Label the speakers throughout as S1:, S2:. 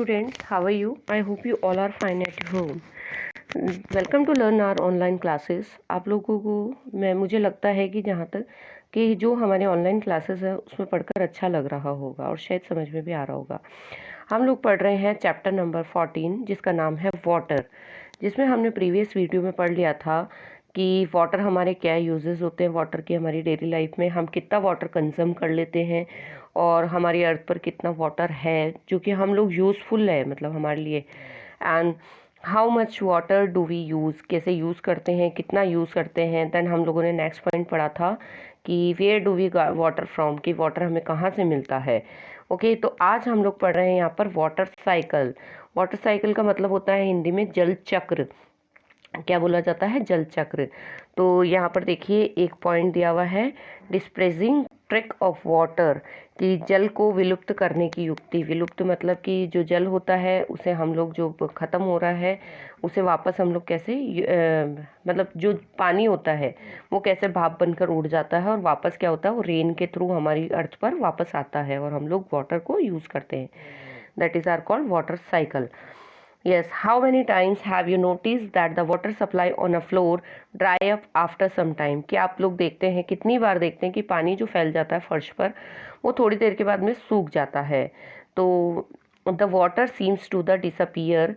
S1: Students, how are you? I hope you all are fine at home. Welcome to learn our online classes. आप लोगों को मुझे लगता है कि जहाँ तक कि जो हमारे ऑनलाइन क्लासेस है उसमें पढ़कर अच्छा लग रहा होगा और शायद समझ में भी आ रहा होगा। हम लोग पढ़ रहे हैं चैप्टर नंबर 14 जिसका नाम है वाटर, जिसमें हमने प्रीवियस वीडियो में पढ़ लिया था कि वाटर हमारे क्या यूजेस होते हैं, वाटर की हमारी डेली लाइफ में हम कितना वाटर कंज्यूम कर लेते हैं और हमारी अर्थ पर कितना वाटर है जो कि हम लोग यूज़फुल है मतलब हमारे लिए, and how much water do we use, कैसे यूज़ करते हैं, कितना यूज़ करते हैं। देन हम लोगों ने नेक्स्ट पॉइंट पढ़ा था कि where do we water from, कि वाटर हमें कहाँ से मिलता है। ओके तो आज हम लोग पढ़ रहे हैं यहाँ पर वाटर साइकिल। वाटर साइकिल का मतलब होता है हिंदी में जल चक्र। क्या बोला जाता है? जल चक्र। तो यहाँ पर देखिए एक पॉइंट दिया हुआ है, डिस्प्रेजिंग ट्रिक ऑफ वाटर, कि जल को विलुप्त करने की युक्ति। विलुप्त मतलब कि जो जल होता है उसे हम लोग जो ख़त्म हो रहा है उसे वापस हम लोग कैसे मतलब जो पानी होता है वो कैसे भाप बनकर उड़ जाता है और वापस क्या होता है वो रेन के थ्रू हमारी अर्थ पर वापस आता है और हम लोग वाटर को यूज़ करते हैं। That is are called water cycle. Yes, how many times have you noticed that the water supply on a floor dry up after some time? कि आप लोग देखते हैं, कितनी बार देखते हैं कि पानी जो फैल जाता है फर्श पर वो थोड़ी देर के बाद में सूख जाता है। तो the water seems to the disappear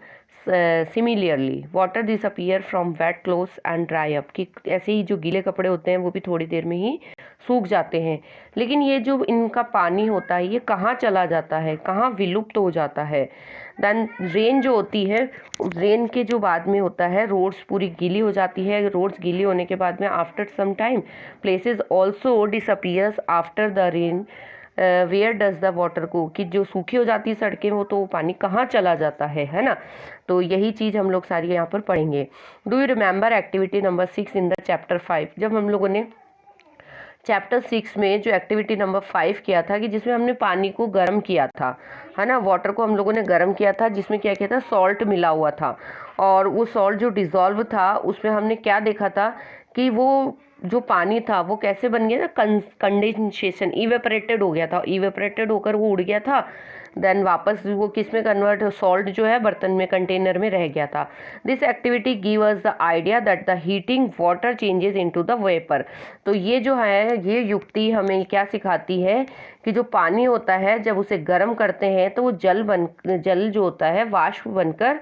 S1: similarly water disappear from wet clothes and dry up, कि ऐसे ही जो गीले कपड़े होते हैं वो भी थोड़ी देर में ही सूख जाते हैं। लेकिन ये जो इनका पानी होता है ये कहाँ चला जाता है, कहाँ विलुप्त हो जाता है। देन रेन जो होती है, रेन के जो बाद में होता है रोड्स पूरी गीली हो जाती है। रोड्स गीली होने के बाद में after some time places also disappears after the rain, where does the water go, कि जो सूखी हो जाती है सड़कें वो तो पानी कहाँ चला जाता है ना। तो यही चीज़ हम लोग सारी यहाँ पर पढ़ेंगे। Do you remember activity number 6 in the chapter 5? जब हम लोगों ने चैप्टर 6 में जो एक्टिविटी नंबर 5 किया था कि जिसमें हमने पानी को गर्म किया था, है ना, वाटर को हम लोगों ने गर्म किया था, जिसमें क्या किया था, सॉल्ट मिला हुआ था और वो सॉल्ट जो डिज़ोल्व था उसमें हमने क्या देखा था कि वो जो पानी था वो कैसे बन गया था, कंडेंसेशन, इवेपरेटेड हो गया था, इवेपरेटेड होकर वो उड़ गया था। देन वापस वो किस में कन्वर्ट, सॉल्ट जो है बर्तन में, कंटेनर में रह गया था। This activity give us the idea that the heating water changes into the vapour. तो ये जो है ये युक्ति हमें क्या सिखाती है कि जो पानी होता है जब उसे गर्म करते हैं तो वो जल जो होता है वाष्प बनकर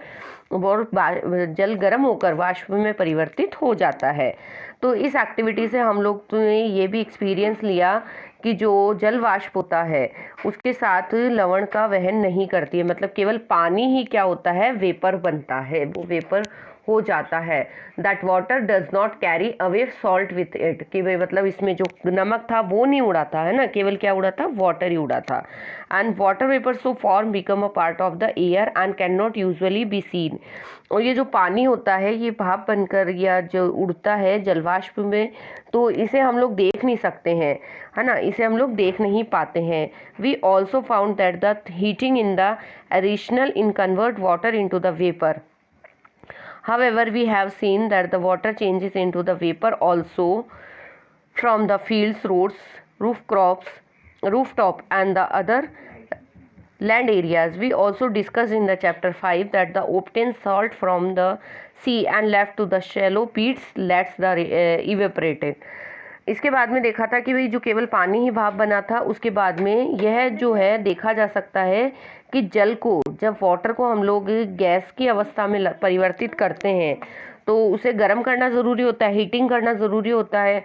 S1: और जल गर्म होकर वाष्प में परिवर्तित हो जाता है। तो इस एक्टिविटी से हम लोग ने ये भी एक्सपीरियंस लिया कि जो जल वाष्प होता है उसके साथ लवण का वहन नहीं करती है, मतलब केवल पानी ही क्या होता है, वेपर बनता है, वो वेपर हो जाता है। That water does not carry away salt with it, कि भाई मतलब इसमें जो नमक था वो नहीं उड़ा था, है ना, केवल क्या उड़ा था, वाटर ही उड़ा था। And water vapour so form become a part of the air and can not usually be seen. और ये जो पानी होता है ये भाप बनकर या जो उड़ता है जलवाष्प में, तो इसे हम लोग देख नहीं सकते हैं, है ना, इसे हम लोग देख नहीं पाते हैं। We also found that the heating in the additional in convert water into the vapour. However, we have seen that the water changes into the vapor also from the fields, roads, rooftop and the other land areas. We also discussed in the chapter 5 that the obtained salt from the sea and left to the shallow pits lets the evaporated. इसके बाद में देखा था कि भाई जो केवल पानी ही भाप बना था, उसके बाद में यह जो है देखा जा सकता है कि जल को, जब वाटर को हम लोग गैस की अवस्था में परिवर्तित करते हैं तो उसे गर्म करना ज़रूरी होता है, हीटिंग करना ज़रूरी होता है।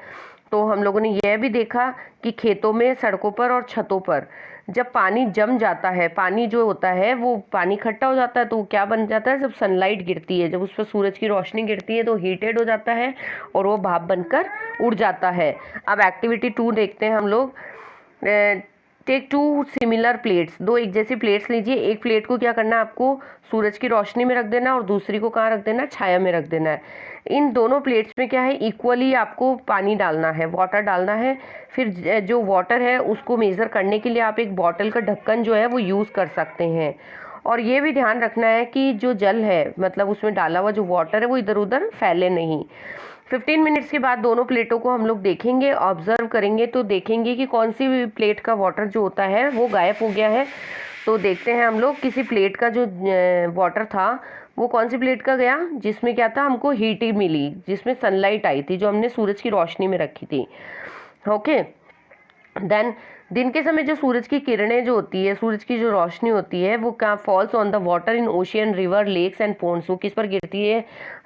S1: तो हम लोगों ने यह भी देखा कि खेतों में, सड़कों पर और छतों पर जब पानी जम जाता है, पानी जो होता है वो पानी इकट्ठा हो जाता है तो वो क्या बन जाता है, जब सनलाइट गिरती है, जब उस पर सूरज की रोशनी गिरती है तो हीटेड हो जाता है और वो भाप बनकर उड़ जाता है। अब एक्टिविटी 2 देखते हैं हम लोग। टेक 2 सिमिलर प्लेट्स, 2 एक जैसी प्लेट्स लीजिए। एक प्लेट को क्या करना है, आपको सूरज की रोशनी में रख देना और दूसरी को कहाँ रख देना है, छाया में रख देना है। इन दोनों प्लेट्स में क्या है, इक्वली आपको पानी डालना है, वाटर डालना है। फिर जो वाटर है उसको मेज़र करने के लिए आप एक बॉटल का ढक्कन जो है वो यूज़ कर सकते हैं। और ये भी ध्यान रखना है कि जो जल है मतलब उसमें डाला हुआ जो वाटर है वो इधर उधर फैले नहीं। 15 मिनट्स के बाद दोनों प्लेटों को हम लोग देखेंगे, ऑब्जर्व करेंगे तो देखेंगे कि कौन सी प्लेट का वाटर जो होता है वो गायब हो गया है। तो देखते हैं हम लोग किसी प्लेट का जो वाटर था वो कौन सी प्लेट का गया जिसमें क्या था, हमको हीट ही मिली, जिसमें सनलाइट आई थी जो हमने सूरज की रोशनी में रखी थी। ओके, देन दिन के समय जो सूरज की किरणें जो होती है, सूरज की जो रोशनी होती है वो क्या falls on the water in ocean, river, lakes and ponds. वो किस पर गिरती है?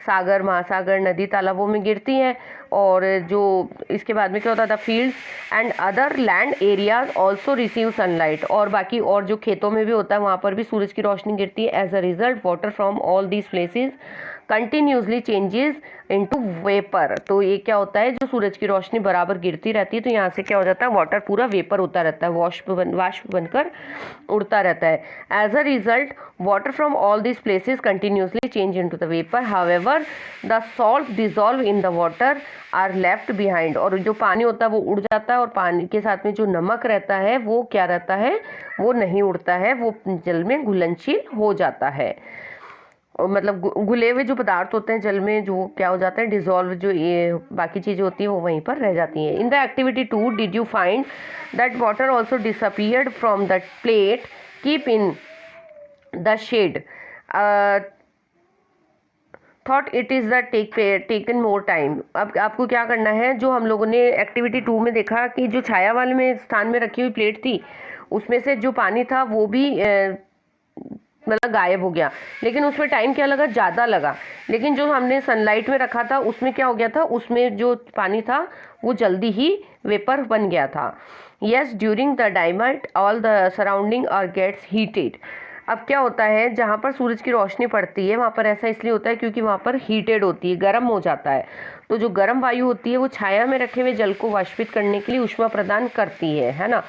S1: सागर, महासागर, नदी, तालाबों में गिरती हैं। और जो इसके बाद में क्या होता था, fields and other land areas also receive sunlight. और बाकी और जो खेतों में भी होता है वहाँ पर भी सूरज की रोशनी गिरती है। As a result water from all these places continuously changes into vapour. तो ये क्या होता है, जो सूरज की रोशनी बराबर गिरती रहती है तो यहाँ से क्या हो जाता है, वाटर पूरा वेपर होता रहता है, वाष्प बनकर उड़ता रहता है। As a result water from all this places continuously change into the vapour. However the salt dissolve in the water are left behind. और जो पानी होता है वो उड़ जाता है, और पानी के साथ में जो नमक रहता है वो क्या रहता है, वो नहीं उड़ता है, वो जल में घुलनशील हो जाता है। और मतलब घुले हुए जो पदार्थ होते हैं जल में, जो क्या हो जाता है, डिजॉल्व, जो ये बाकी चीज़ें होती हैं वो वहीं पर रह जाती हैं। In the activity 2 did you find that water also disappeared from the plate, keep in the shade, thought it is the taken more time. अब आपको क्या करना है, जो हम लोगों ने एक्टिविटी 2 में देखा कि जो छाया वाले में स्थान में रखी हुई प्लेट थी उसमें से जो पानी था वो भी मतलब गायब हो गया, लेकिन उसमें टाइम क्या लगा, ज़्यादा लगा। लेकिन जो हमने सनलाइट में रखा था उसमें क्या हो गया था, उसमें जो पानी था वो जल्दी ही वेपर बन गया था। Yes, during the diamond all the surrounding are gets heated. अब क्या होता है, जहाँ पर सूरज की रोशनी पड़ती है वहाँ पर ऐसा इसलिए होता है क्योंकि वहाँ पर हीटेड होती है, गर्म हो जाता है। तो जो गर्म वायु होती है वो छाया में रखे हुए जल को वाष्पित करने के लिए ऊष्मा प्रदान करती है ना।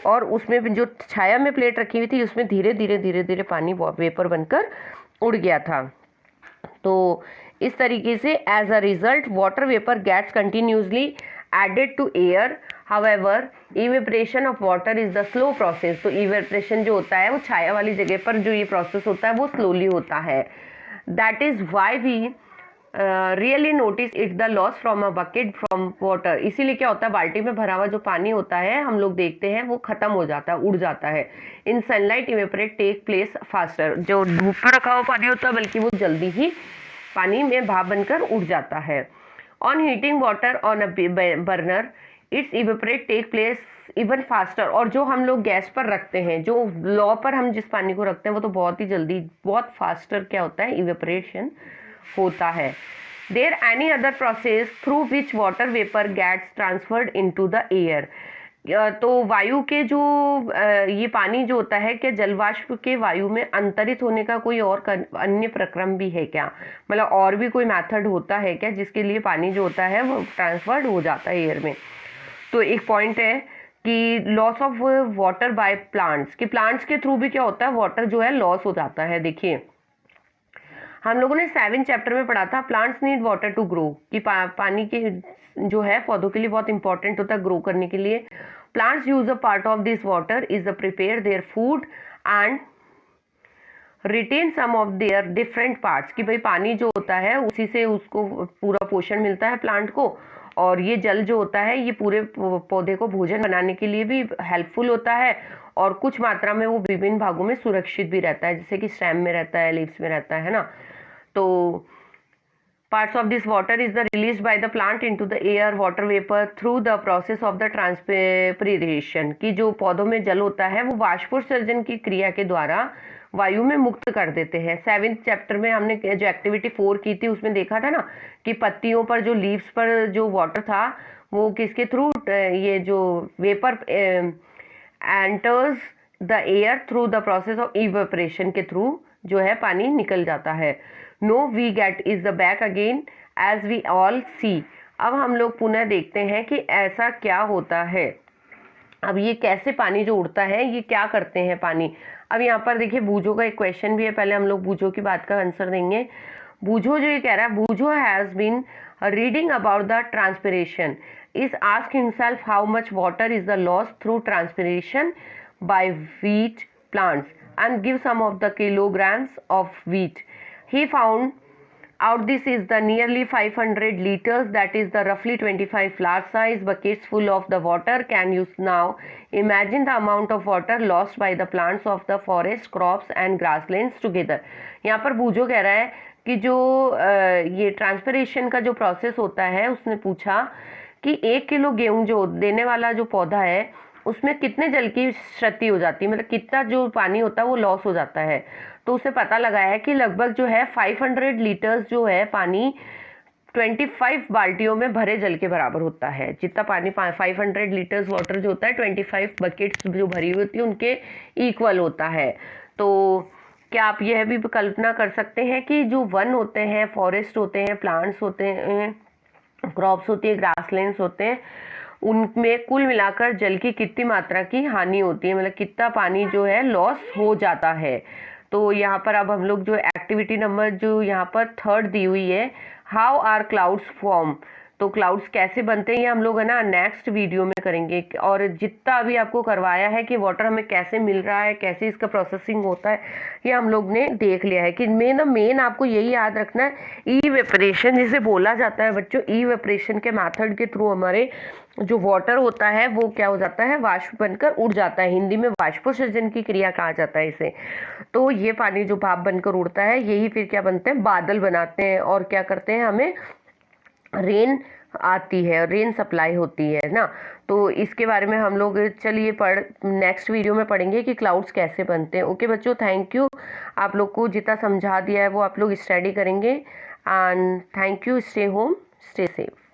S1: और उसमें जो छाया में प्लेट रखी हुई थी उसमें धीरे धीरे पानी वेपर बनकर उड़ गया था। तो इस तरीके से as a result water vapour gets continuously added to air. However evaporation of water is the slow process. तो इवेपरेशन जो होता है वो छाया वाली जगह पर जो ये प्रोसेस होता है वो स्लोली होता है। That is why we really notice it the loss from a bucket from water. इसीलिए क्या होता है, बाल्टी में भरा हुआ जो पानी होता है हम लोग देखते हैं वो खत्म हो जाता है, उड़ जाता है। In sunlight evaporate take place faster. जो धूप पर रखा हुआ पानी होता है बल्कि वो जल्दी ही पानी में भाप बनकर उड़ जाता है। On heating water on a burner its evaporate take place even faster. और जो हम लोग गैस पर रखते हैं, जो लौ पर हम जिस पानी को रखते हैं वो तो बहुत ही जल्दी, बहुत फास्टर क्या होता है, इवेपरेशन होता है। There any other process through which water vapour gets transferred into the air. तो वायु के जो ये पानी जो होता है, क्या जलवाष्प के वायु में अंतरित होने का कोई और अन्य प्रक्रम भी है क्या, मतलब और भी कोई मेथड होता है क्या जिसके लिए पानी जो होता है वो ट्रांसफर्ड हो जाता है एयर में। तो एक पॉइंट है कि loss of water by plants, कि प्लांट्स के थ्रू भी क्या होता है, वाटर जो है लॉस हो जाता है। देखिए हम लोगों ने 7 चैप्टर में पढ़ा था plants need water to grow, कि पानी के जो है पौधों के लिए बहुत इंपॉर्टेंट होता है ग्रो करने के लिए। Plants use a part of this water is the prepare their food and retain some of their different parts, कि भाई पानी जो होता है उसी से उसको पूरा पोषण मिलता है प्लांट को, और ये जल जो होता है ये पूरे पौधे को भोजन बनाने के लिए भी हेल्पफुल होता है, और कुछ मात्रा में वो विभिन्न भागों में सुरक्षित भी रहता है, जैसे कि स्टेम में रहता है, लीव्स में रहता है ना। तो parts of this water is the released by the plant into the air water vapor through the process of the transpiration, कि जो पौधों में जल होता है वो वाष्पोत्सर्जन की क्रिया के द्वारा वायु में मुक्त कर देते हैं। 7th चैप्टर में हमने जो एक्टिविटी 4 की थी उसमें देखा था ना कि पत्तियों पर जो लीव्स पर जो वाटर था वो किसके थ्रू, ये जो vapour enters the air through the process of evaporation के थ्रू जो है पानी निकल जाता है। No we get is the back again as we all see. अब हम लोग पुनः देखते हैं कि ऐसा क्या होता है। अब ये कैसे पानी जो उड़ता है ये क्या करते हैं पानी। अब यहाँ पर देखिए बूझो का एक क्वेश्चन भी है, पहले हम लोग बूझो की बात का आंसर देंगे। बूझो जो ये कह रहा है, Boojho has been reading about the transpiration is ask himself how much water is the loss through transpiration by wheat plants and give some of the kilograms of wheat. He found Out this is the nearly 500 liters, that is the roughly 25 large size buckets full of the water. Can you now imagine the amount of water lost by the plants of the forest, crops and grasslands together? यहाँ पर बूझो कह रहा है कि जो ये transpiration का जो प्रोसेस होता है, उसने पूछा कि 1 किलो गेहूं जो देने वाला जो पौधा है उसमें कितने जल की क्षति हो जाती है, मतलब कितना जो पानी होता है वो लॉस हो जाता है। तो उसे पता लगाया कि लगभग जो है 500 लीटर्स जो है पानी 25 बाल्टियों में भरे जल के बराबर होता है। जितना पानी 500 लीटर्स वाटर जो होता है 25 बकेट्स जो भरी हुई होती है उनके इक्वल होता है। तो क्या आप यह भी कल्पना कर सकते हैं कि जो वन होते हैं, फॉरेस्ट होते हैं, प्लांट्स होते हैं, क्रॉप्स होती है, ग्रासलैंड्स होते हैं, उनमें कुल मिलाकर जल की कितनी मात्रा की हानि होती है, मतलब कितना पानी जो है लॉस हो जाता है। तो यहाँ पर अब हम लोग जो एक्टिविटी नंबर जो यहाँ पर 3 दी हुई है, हाउ आर क्लाउड्स फॉर्म, तो क्लाउड्स कैसे बनते हैं ये हम लोग है ना नेक्स्ट वीडियो में करेंगे। और जितना अभी आपको करवाया है कि वाटर हमें कैसे मिल रहा है, कैसे इसका प्रोसेसिंग होता है, ये हम लोग ने देख लिया है कि मेन आपको यही याद रखना है, इवेपरेशन जिसे बोला जाता है बच्चों, इवेपरेशन के मेथड के थ्रू हमारे जो वाटर होता है वो क्या हो जाता है, वाष्प बनकर उड़ जाता है। हिंदी में वाष्पोत्सर्जन की क्रिया कहा जाता है इसे। तो ये पानी जो भाप बनकर उड़ता है यही फिर क्या बनते हैं, बादल बनाते हैं और क्या करते हैं, हमें रेन आती है, रेन सप्लाई होती है ना। तो इसके बारे में हम लोग चलिए नेक्स्ट वीडियो में पढ़ेंगे कि क्लाउड्स कैसे बनते हैं। ओके बच्चों, थैंक यू। आप लोग को जितना समझा दिया है वो आप लोग स्टडी करेंगे and thank you. Stay home, stay safe.